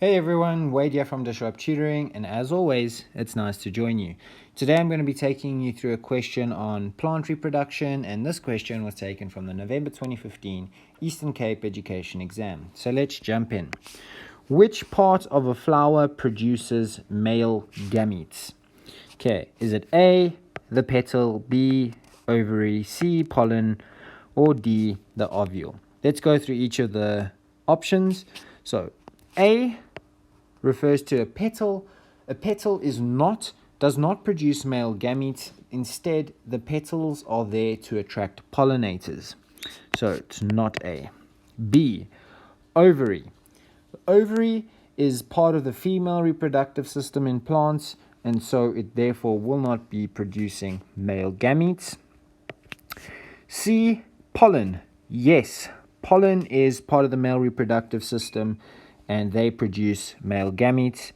Hey everyone, Wade here from Tutoring, and as always, it's nice to join you. Today I'm going to be taking you through a question on plant reproduction, and this question was taken from the November 2015 Eastern Cape Education exam. So let's jump in. Which part of a flower produces male gametes? Okay, is it A, the petal, B, ovary, C, pollen, or D, the ovule? Let's go through each of the options. So A refers to a petal. A petal does not produce male gametes. Instead, the petals are there to attract pollinators. So it's not A. B, ovary. The ovary is part of the female reproductive system in plants, and so it therefore will not be producing male gametes. C, pollen. Yes, pollen is part of the male reproductive system, and they produce male gametes,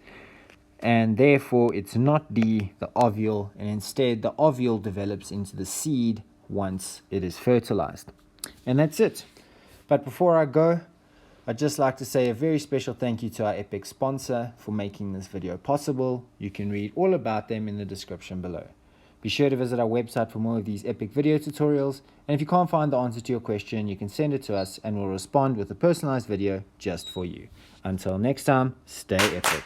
and therefore it's not D, the ovule, and instead the ovule develops into the seed once it is fertilized. And that's it. But before I go, I'd just like to say a very special thank you to our epic sponsor for making this video possible. You can read all about them in the description below. Be sure to visit our website for more of these epic video tutorials, and if you can't find the answer to your question, you can send it to us and we'll respond with a personalized video just for you. Until next time, stay epic.